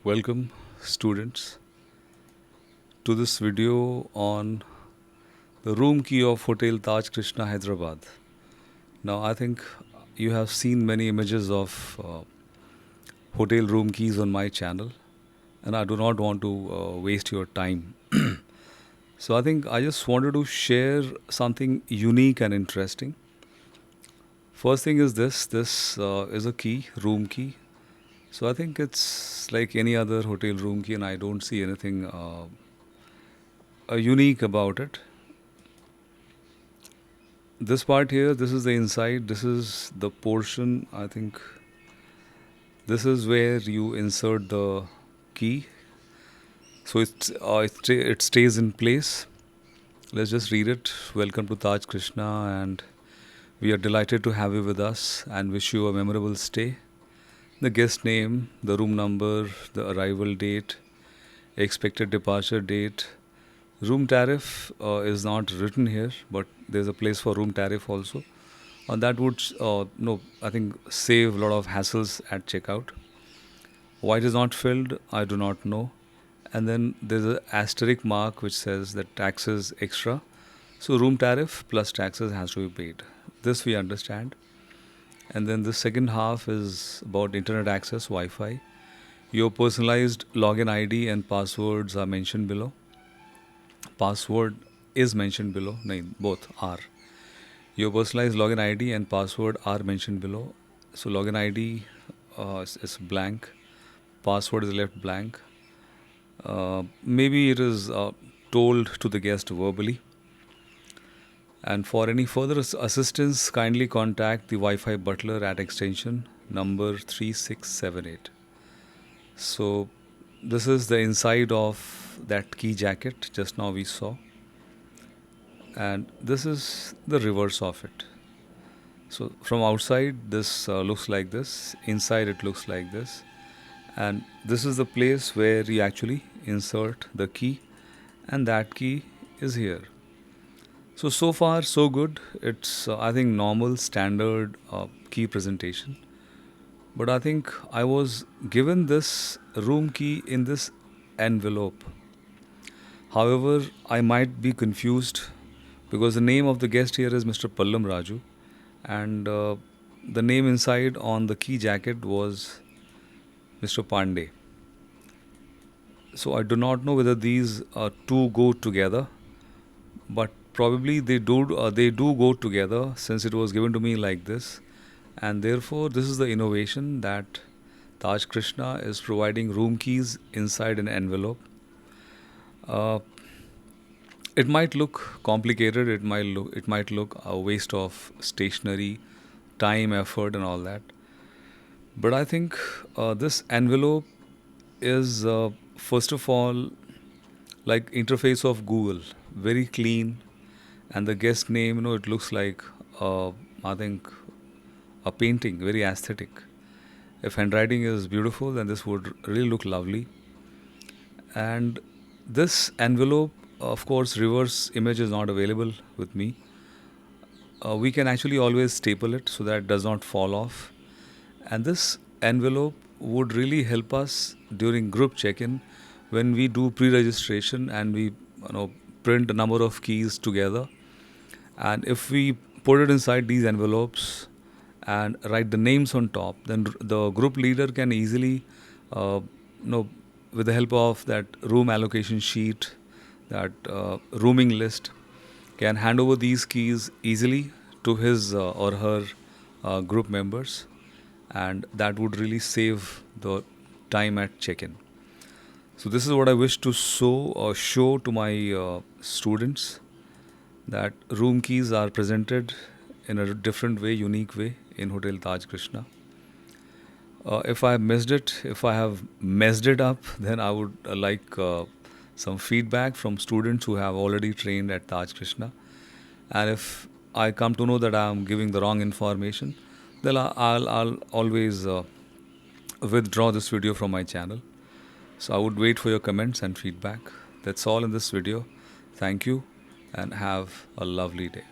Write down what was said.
Welcome, students, to this video on the room key of Hotel Taj Krishna, Hyderabad. Now, I think you have seen many images of hotel room keys on my channel, and I do not want to waste your time. So, I think I just wanted to share something unique and interesting. First thing is this is a key, room key. So, I think it's like any other hotel room key, and I don't see anything unique about it. This part here, this is the inside, this is the portion. I think this is where you insert the key, so it stays in place. Let's just read it. Welcome to Taj Krishna, and we are delighted to have you with us and wish you a memorable stay. The guest name, the room number, the arrival date, expected departure date. Room tariff is not written here, but there's a place for room tariff also. That would no, I think save a lot of hassles at checkout. Why it is not filled, I do not know. And then there's an asterisk mark which says that taxes extra. So room tariff plus taxes has to be paid. This we understand. And then the second half is about internet access, Wi-Fi. Your personalized login ID and passwords are mentioned below. Password is mentioned below. No, both are. Your personalized login ID and password are mentioned below. So login ID is blank. Password is left blank. Maybe it is told to the guest verbally. And for any further assistance, kindly contact the Wi-Fi butler at extension number 3678. So this is the inside of that key jacket just now we saw, and this is the reverse of it. So from outside this looks like this, inside it looks like this, and this is the place where you actually insert the key, and that key is here. So far so good. It's I think normal standard key presentation, but I think I was given this room key in this envelope. However, I might be confused because the name of the guest here is Mr. Pallam Raju, and the name inside on the key jacket was Mr. Pandey. So I do not know whether these two go together, but probably they do go together since it was given to me like this, and therefore this is the innovation that Taj Krishna is providing room keys inside an envelope. It might look complicated. It might look a waste of stationery, time, effort, and all that. But I think this envelope is first of all like interface of Google, very clean, and the guest name, it looks like I think a painting, very aesthetic. If handwriting is beautiful, then this would really look lovely. And this envelope, of course, reverse image is not available with me. We can actually always staple it so that it does not fall off. And this envelope would really help us during group check-in when we do pre-registration and we print a number of keys together. And if we put it inside these envelopes and write the names on top, then the group leader can easily, with the help of that room allocation sheet, that rooming list, can hand over these keys easily to his or her group members, and that would really save the time at check-in. So this is what I wish to show to my students, that room keys are presented in a different way, unique way in Hotel Taj Krishna. If I missed it, if I have messed it up, then I would like some feedback from students who have already trained at Taj Krishna. And if I come to know that I am giving the wrong information, then I'll always withdraw this video from my channel. So I would wait for your comments and feedback. That's all in this video. Thank you and have a lovely day.